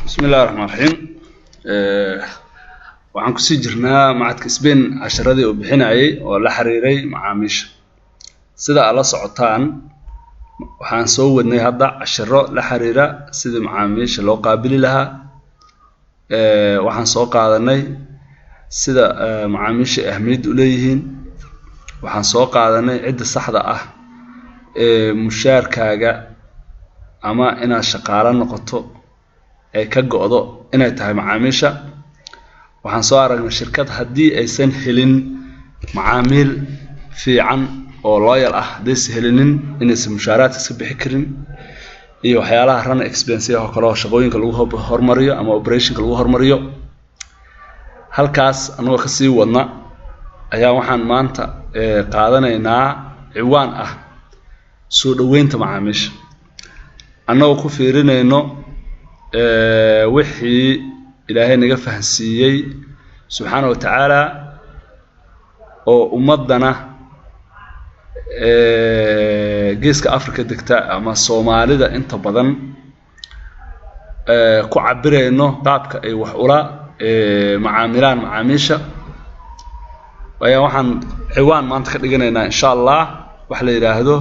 بسم الله الرحمن الرحيم. waxaan ku sii jirnaa macadka Spain casharadii oo bixinayay oo la xiriiray macaamiisha. Sida ala socotaan waxaan soo wadnay hadda casharo la xiriira sida macaamiisha loo qaabili lahaa. Waxaan soo qaadanay sida macaamiisha ahmiyad u leeyihiin. Waxaan soo qaadanay cidda saxda ah ee mushaarkaaga ama inaad shaqaale noqoto ay ka go'do inay tahay macaamiisha. waxaan soo aragnay shirkad haddii aysan helin macaamiil fiican oo loyal ah hadaysan helinin inaysan mushaaraadka iska bixi karin iyo waxyaalaha run expense oo kale oo shaqooyinka lagu hormariyo ama operationka lagu hormariyo. halkaas anagoo ka sii wadna ayaa waxaan maanta qaadanaynaa ciwaan ah soo dhaweynta macaamiisha anagoo ku fiirinayno wixii ilaahay naga fahansiiyay subxaanahu wa ta'ala oo ummadana geeska Afrika degta ama Soomaalida inta badan ku cabirayno qaabka ay wax ula macaamilaan macaamiisha. waxaan ciwaan maanta ka dhiganaynaa insha Allah wax la yiraahdo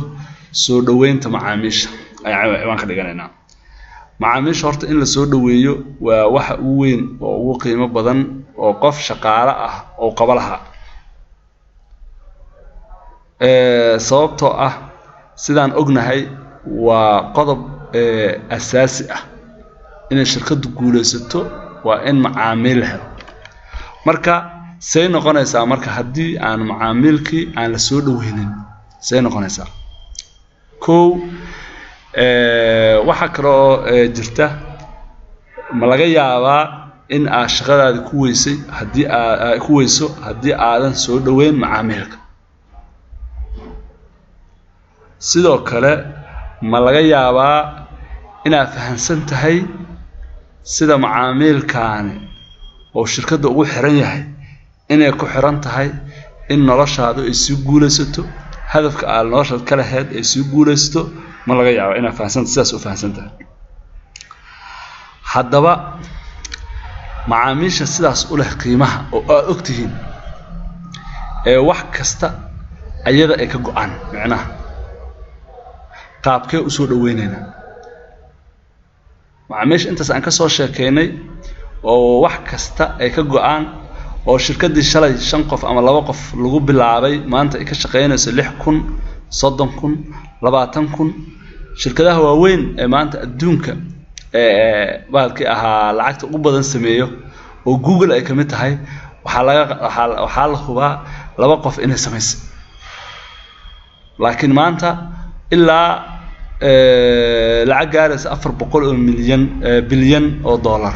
soo dhaweynta macaamiisha ayaan ciwaan ka dhiganaynaa. macaamiisha horta in la soo dhaweeyo waa waxa ugu weyn oo ugu qiimo badan oo qof shaqaale ah oo qabalaha sababtoo ah sidaan ognahay waa qodob asaasi ah in shirkadu guuleysato waa in macaamiil helo. marka say noqonaysaa marka haddii aan macaamiilkii aan la soo dhaweynin say noqonaysaa. waxa kale oo jirta ma laga yaabaa in aad shaqadaada ku weysay haddii aadan soo dhaweyn macaamiilka. sidoo kale ma laga yaabaa inaad fahansan tahay sida macaamiilkaani oo shirkadda ugu xiran yahay inay ku xiran tahay in noloshaadu ay sii guuleysato hadafka aad noloshaada ka lahayd ay sii guuleysato. ma laga yaabo inaad fahansantahay sidaas u fahansantahay. haddaba macaamiisha sidaas u leh qiimaha oo aad ogtihiin wax kasta ayada ay ka go'an macnaha qaabkee u soo dhaweynayna macaamiisha intaas aan ka soo sheekeynay oo wax kasta ay ka go'an oo shirkadii shalay 5 qof ama 2 qof lagu bilaabay maanta ay ka shaqeynayso 6,000 30,000 20,000 shirkadaha waaweyn ee maanta adduunka baalkii ahaa lacagta ugu badan sameeyo oo Google ay kamid tahay waxaa la hubaa 2 qof inay sameeyso. laakiin maanta ilaa lacag gaaraysa 400 bilyan oo dollar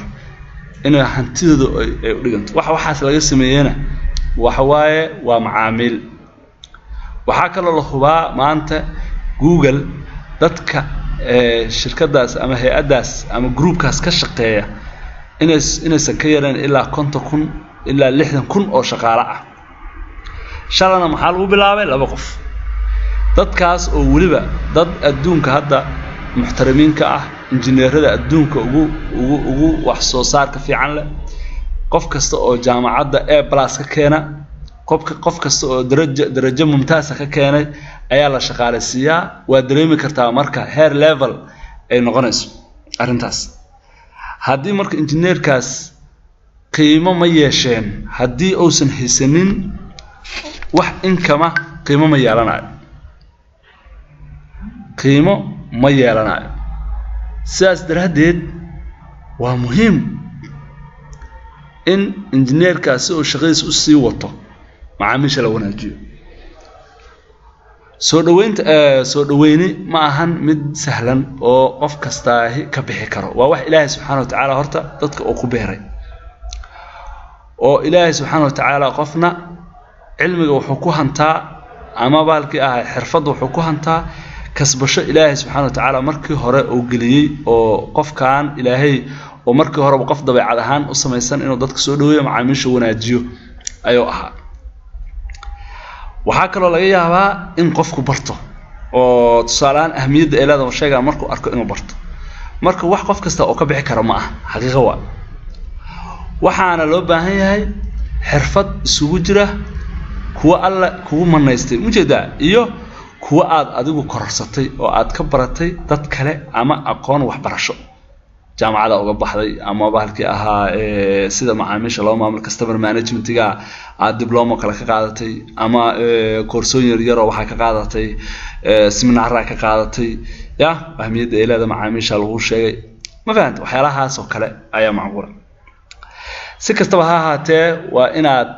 inay hantidooda ay u dhiganto. waxaas laga sameeyana waxa waaye waa macaamiil. waxaa kaloo la hubaa maanta Google dadka shirkadaas ama hay'adaas ama groupkaas ka shaqeeya inaysan ka yareen ilaa 50,000 ilaa 60,000 oo shaqaale ah. shalana maxaa lagu bilaabay 2 qof. dadkaas oo waliba dad adduunka hadda muxtarimiinka ah injineerada adduunka ugu wax soo saarka fiican leh. qof kasta oo jaamacadda A+ ka keena qof kasta oo darajo mumtaaz ka keenay ayaa la shaqaaleysiyaa. waa dareemi kartaa marka heer level ay noqonayso arintaas. haddii marka injineerkaas qiimo ma yeesheen haddii uusan haysanin wax inkama qiimo ma yeelanayo. sidaas daraadeed waa muhiim in injineerkaas oo shaqadiisa u sii wato macaamiisha la wanaajiyo. soo dhaweyni ma ahan mid sahlan oo qof kasta ka bixi karo. waa wax Ilaahay subxaanahu wa ta'ala horta dadka uu ku beeray oo Ilaahay subxaanahu wa ta'ala qofna cilmiga wuxuu ku hantaa ama baalkii ah xirfad wuxuu ku hantaa kasbasho Ilaahay subxaanahu wa ta'ala markii hore uu geliyay oo qofkaan Ilaahay oo markii hore qof dabeecad ahaan u samaysan inuu dadka soo dhaweeyo macaamiisha wanaajiyo ayuu ahaa. waxaa kaloo laga yaabaa in qofku barto oo tusaalaan ahmiyadda ay leedahay shayga markuu arko inuu barto. marka wax qof kasta oo ka bixi kara ma aha xaqiiqo waa waxaana loo baahan yahay xirfad isugu jira kuwa alla kugu manaystay ujeeda iyo kuwa aad adigu korarsatay oo aad ka baratay dad kale ama aqoon wax barasho jaamacada uga baxday ama bahalkii ahaa sida macaamiisha loo maamulo customer managementiga aad diploma kale ka qaadatay ama koorsooyin yar oo waxa ka qaadatay seminar ka qaadatay ya ahmiyada ay leedahay macaamiisha lagu sheegay ma fahanto waxyaalahaas oo kale ayaa macquul si kastaba ha ahaatee waa inaad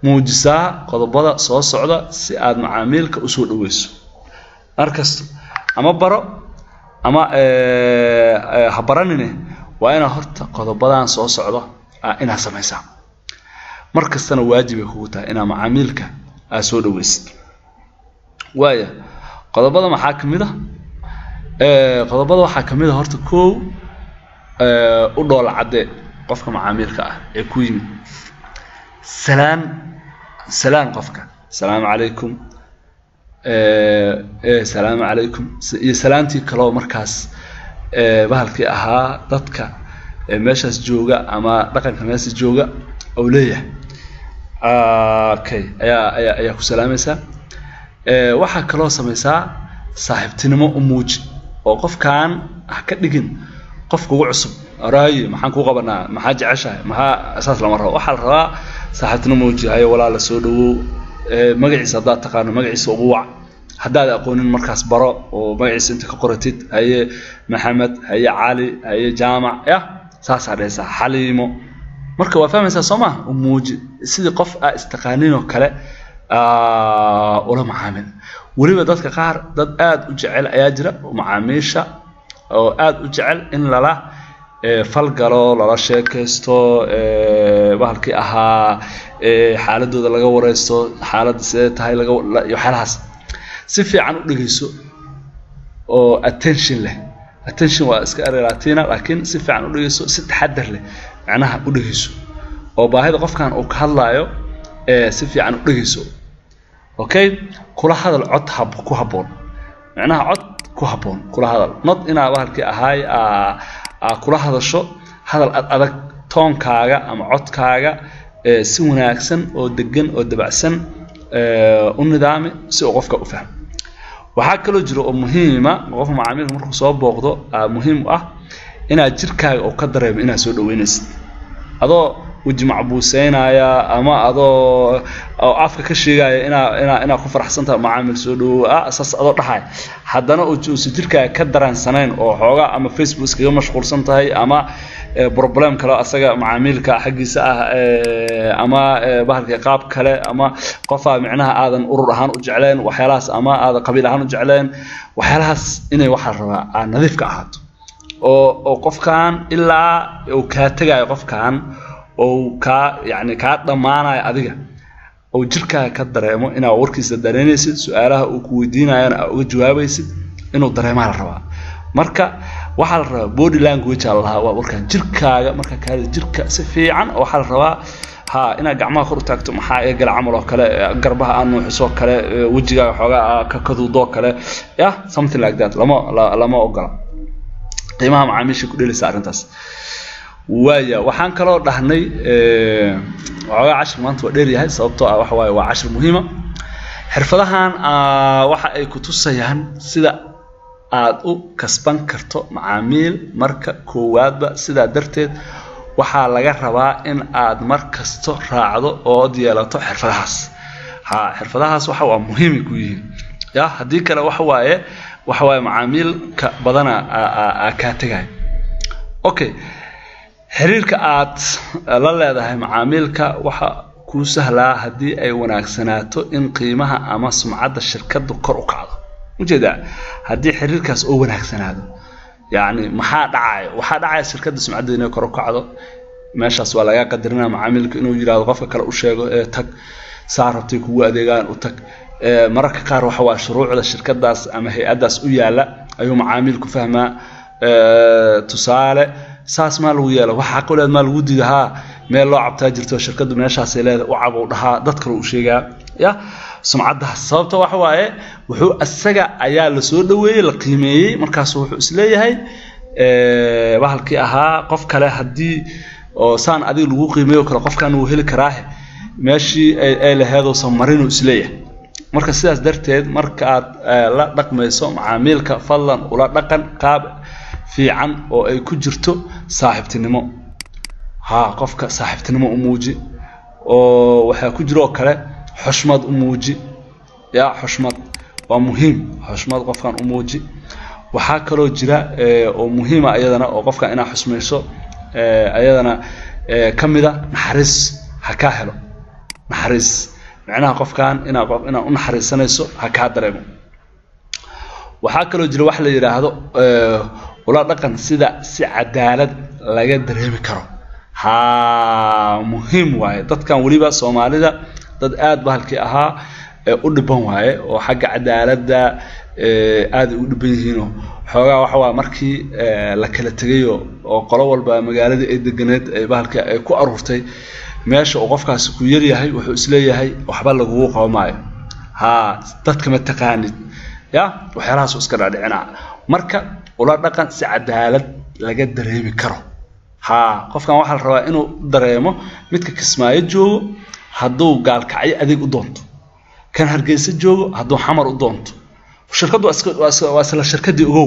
muujisaa qodobada soo socda si aad macaamilka u soo dhaweyso markasto ama baro ama habaranine waa ina horta qodobadan soo socdo ina samaysaa markastana waajib ay kugu tahay ina macaamilka soo dhaweysid waaya qodobada maxaa kamid ah qodobada waxaa kamid ah horta koow u dhool cadde qofka macaamilka ah ee ku yimid سلام قفك السلام عليكم السلام عليكم سلامتي كلو مركز بهالكي أها ضدك ماشاس جوجا أما رقم كماس جوجا أولية أوكي يا سلام مسا واحد كلو سمسا صاحب تنمو أموج وقف كان حكت لكن قف كوع عصب راي ما حنكو قبنا ما حاج عشاء ما أساس لمرة واحد رأى صاحبتنا موجي هاي ولا لا سودو مقعيس هذا تقارن مقعيس وقوع هذا أقول المركز براء ومقعيس أنت كقرتيد هاي محمد هاي علي هاي جامع يا ساس عليه حليمو مركب وفهم سما وموجي سيد قف استقانين وكلا ولا معامل ولي بدك قار ضد آد وجعل أجرا ومعاميشة أو آد وجعل إن لا falgalo lala sheekaysto bahalkii ahaa xaaladooda laga wareysto xaalada sidee tahay laga iyo xalaas si fiican u dhageyso oo attention leh attention waa iska ereylatina laakiin si fiican u dhageyso si taxaddar leh macnaha u dhageyso oo baahida qofkan uu ka hadlayo si fiican u dhageyso okay kula hadal cod ku haboon macnaha cod ku haboon kula hadal not ina bahalkii ahay kula hadasho hadal adag toonkaaga ama codkaaga si wanaagsan oo degan oo dabacsan u nidaami si qofka u fahmo waxa kale jiro oo muhiima qof macaamilka markuu soo booqdo muhiim ah inaad jirkaaga oo ka dareemo inaad soo dhaweynaysid adoo وجي معبوسينايا اما ادو او افكا كشيغايا انا ku faraxsanta macaamil soo dhaw asas ado dhaxay hadana oo jirka ka daransaneen oo xooga ama Facebook iskaga mashquulsan tahay ama problem kale asaga macaamilka xaqiisa ah ama bahalka qaab kale ama qofa macnaha aadan urur ahaan u jecleen waxyaalahaas ama aad qabiil ahaan u jecleen waxyaalahaas inay waxa rabaa nadiif ka ahaato oo qofkan ilaa uu ka tagayo qofkan oo ka yani ka dhamaanay adiga oo jirka ka dareemo ina warkiisa dareenaysid su'aalaha uu ku weydiinayana uga jawaabaysid inuu dareemaa la rabaa marka waxa la rabaa body language Allah waa warkan jirkaaga marka ka jirka si fiican waxa la rabaa ha ina gacmaha kor u taagto maxaa ay gal amal oo kale garbaha aan nuuxiso kale wajiga xoga ka kaduudo kale ya something like that lama ogola qiimaha macaamiisha ku dheelisa arintaas ويا وحان كلو دحني وعا 10 maanta waa dheer yahay sababtoo ah waxa waa 10 muhiima xirfadahan waxa ay ku tusayaan sida aad u kasban karto macaamiil marka koowaadba sida darteed waxa laga rabaa in aad markasto raacdo oo diyaalato xirfadahaas waxa waa muhiim ku yihiin ya hadii kale waxa waaye macaamiilka badana ka tagay okay xiriirka aad la leedahay macaamilka waxa ku sahlaa hadii ay wanaagsanaato in qiimaha ama sumcadda shirkadu kor u kacdo ujeeda hadii xiriirkaas oo wanaagsanaado yaani waxa dhacay shirkadu sumcadda inay kor u kacdo meeshaas waa laga qadarinaa macaamilka inuu yiraahdo qofka kale u sheego tag saarabtay kugu adeegaan u tag mararka qaar waxa waa shuruucda shirkadaas ama hay'adaas u yaala ayuu macaamilku fahmaa tusaale saas ma lagu yeelo waxa qoleed ma lagu diidaa meel loo cabtaa jirto shirkadu meeshaas ay leedahay u cabo dhaha dadka uu sheegaa ya sumcadda sababta wuxuu asaga ayaa la soo dhaweeyay la qiimeeyay markaas wuxuu isleeyahay bahalkii ahaa qof kale haddii oo saan adiga lagu qiimeeyo kale qofkan uu heli karaa meeshii ay lahayd oo samarinu isleeyahay marka sidaas darteed marka aad la dhaqmayso macaamilka fadlan ula dhaqan qaab fiican oo ay ku jirto saaxiibtinimo qofka saaxiibtinimo u muuji oo waxa ku jiro kale xushmad u muuji xushmad waa muhiim xushmad qofkan u muuji waxa kaloo jira oo muhiim ah ayadana oo qofka inaa xusmayso ayadana kamida naxariis ha ka helo naxariis macnaha qofkan inaa u naxariisanayso ha ka dareemo waxa kaloo jira wax la yiraahdo ula dhaqan sida si cadaalad laga dareemi karo muhiim waaye dadkan waliba Soomaalida dad aad bahalkii ahaa u dhiban waaye oo xagga cadaaladda aad u dhiban yihiin xoogaa waxa waa markii la kala tagayo oo qolo walba magaalada ay deganeed ay bahalkii ay ku aruurtay meesha oo qofkaas ku yar yahay wuxuu isleeyahay waxba lagu qowmaayo dadka ma taqaanid waxyaalahaas iska dhaadhicina marka ula dhaqan si cadaalad laga dareemi karo qofkan waxa la rabaa inuu dareemo midka Kismaayo joogo hadduu gaalkacyo adeeg u doonto kan Hargeysa joogo hadduu xamar u doonto shirkadu waa isla shirkadii ugu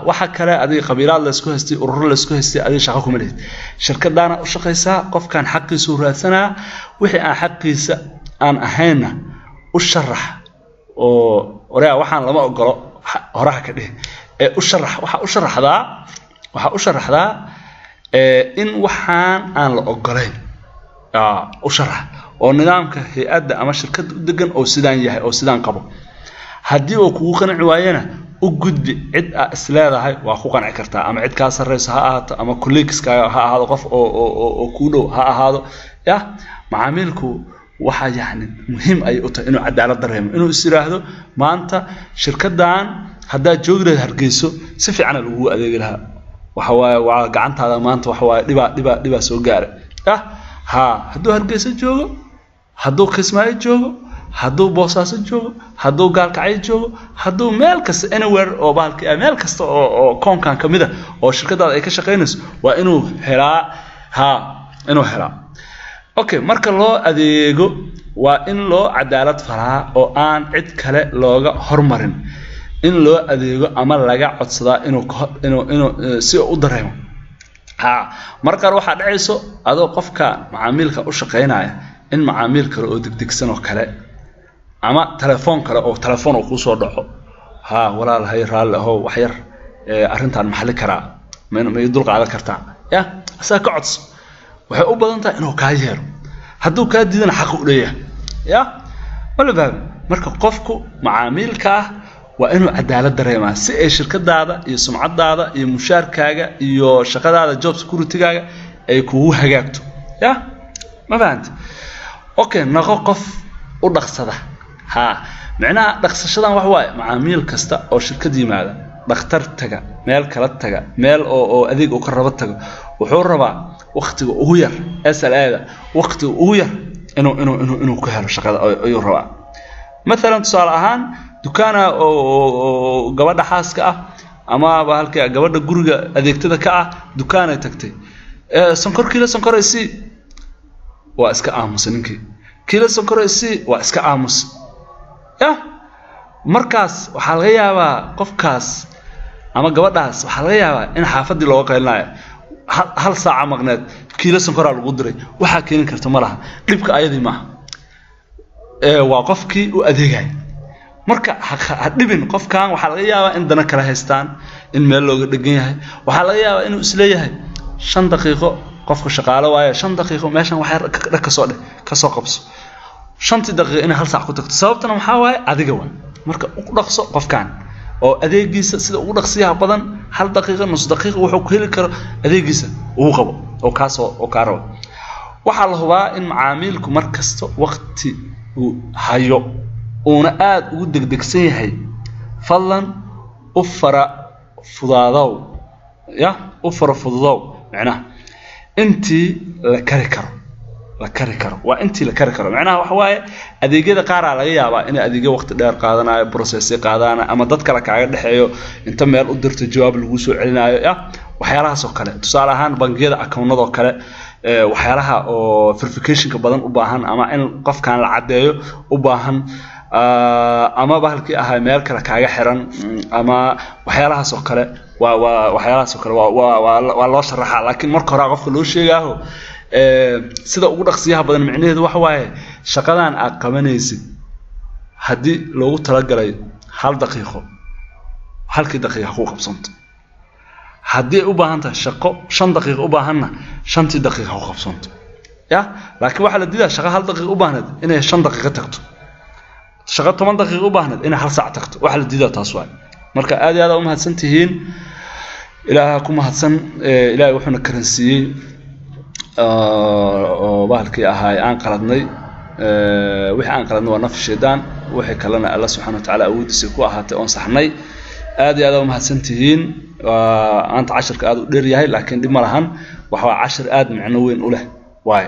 waxa kale adiga qabiilad la isku haystay urur la isku haystay adiga shaqo kuma leeyahay shirkadana u shaqeysa qofkan xaqiisu raadsanaa wixii aan xaqiisa aan ahayna u sharax oo waxaan lama ogolo horaha ka dhig u sharax waxa u sharaxdaa in waxaan aan la ogolayn u sharax oo nidaamka hay'adda ama shirkadda u degan oo sidaan yahay oo sidaan qabo haddii uu kugu qanci waayana u gudbi cid isleedahay waa ku qanci kartaa ama cid ka sarreysa ha ahaato ama colleagueska ha ahaado qof oo ku dhow ha ahaado macaamilku waxa yani muhiim ay u tahay inuu cadaalad dareemo inuu isiraahdo maanta shirkadan hadaa joogreed Hargeyso si fiican lagu adeegi lahaa waxa waa gacantaada maanta waxa waa dhiba soo gaaray hadduu Hargeysa joogo hadduu Kismaayo joogo hadduu Boosaaso joogo hadduu Gaalkacyo joogo hadduu meel kasta anywhere oo bahalkii meel kasta oo koonkan kamida oo shirkadaada ay ka shaqeynayso waa inuu helaa inuu helaa okay marka loo adeego waa in loo cadaalad faraa oo aan cid kale looga hormarin in loo adeego ama laga codsadaa inuu si u dareemo marka waxa dhacayso adoo qofka macaamilka u shaqeynaya in macaamil kale oo degdegsan oo kale ama telefoon kale oo telefoon ku soo dhaco walaalahay raal ah wax yar arintan maxalli kara ma dul qaadan kartaa asaa ka codso waxay u badan tahay inuu ka yeero hadduu ka diidana xaq u leeyahay wala baa marka qofku macaamilka waa inuu cadaalad dareemaa si ay shirkadaada iyo sumcadaada iyo mushaarkaaga iyo shaqadaada job security-gaaga ay kugu hagaagto ma fahanti okay naqo qof u dhaqsada macnaha dhaqsashadan wax waaye macaamil kasta oo shirkad yimaada dhakhtar taga meel kala taga meel oo adeeg u ka raba taga wuxuu rabaa waqtiga ugu yar SLA-da waqtiga ugu yar inuu ku helo shaqada ayuu rabaa مثلا tusaale ahaan dukaana oo gabadha xaaska ah ama bahalka gabadha guriga adeegtada ka ah dukaan ay tagtay sonkor kiilo sonkor ay si waa iska aamus ninkii kiilo sonkor ay si waa iska aamus markaas waxa laga yaabaa qofkaas ama gabadhaas waxa laga yaabaa in xaafadii looga qeylinayo hal saac maqneed kiilo sonkor lagu diray waxa keenin karta malaha dhibka ayadii ma waa qofkii u adeegay marka dhibin qofkan waxa laga yaabaa in dana kala haystaan in meel looga dhagan yahay waxa laga yaabaa inuu isleeyahay 5 daqiiqo qofka shaqaale waaye 5 daqiiqo meeshan waxa ka soo qabso 5 daqiiqo in hal saac ku tagto sababtana waxa waaye adiga waa marka u dhaqso qofkan oo adeegiisa sida ugu dhaqsiyaha badan 1 daqiiqo nus daqiiqo wuxuu ku heli karo adeegiisa uu qabo oo kaasoo oo ka rabo waxa la hubaa in macaamilku markasto waqti hayo una aad ugu degdegsan yahay fadlan u fara fudaadaw u fara fudaadaw macnaha intii la kari karo la kari karo waa intii la kari karo macnaha wax waaye adeegyada qaar laga yaabaa in adeegyo waqti dheer qaadanayo process qaadana ama dad kale kaaga dhaxeeyo inta meel u dirto jawaab lagu soo celinayo waxyaalahaas oo kale tusaale ahaan bangiyada account-nada oo kale waxyaalaha oo verification-ka badan u baahan ama in qofkan la cadeeyo u baahan ama bahalkii ahaa meel kale kaaga xiran ama waxyaalahaas oo kale waxyaalahaas oo kale waa loo sharaxaa laakiin marka hore qofka loo sheegayo sida ugu dhaqsiyaha badan macnaheedu waxa waaye shaqadan aad qabanaysid hadii loogu talagalay 1 daqiiqo halkii daqiiqo ku qabsanto hadii u baahan tahay shaqo 5 daqiiqo u baahanna 5 daqiiqo ku qabsanto laakiin waxa la diidaa shaqo 1 daqiiqo u baahnad inay 5 daqiiqo tagto shaqo 10 daqiiqo u baahnad inay 1 saac tagto waxa la diidaa taas waay marka aad iyo aad u mahadsantihiin ilaaha ku mahadsan ilaahay wuxuuna karansiiyay oo bahalkii ahaay aan qaladnay wixii aan qaladnay waa naf sheedaan wixii kalena Allah subhanahu wa ta'ala awoodiisa ku ahaatay oo saxnay aad iyo aad u mahadsantihiin anta 10 aad u dheer yahay laakiin dib ma lahan waxa 10 aad macno weyn u leh waay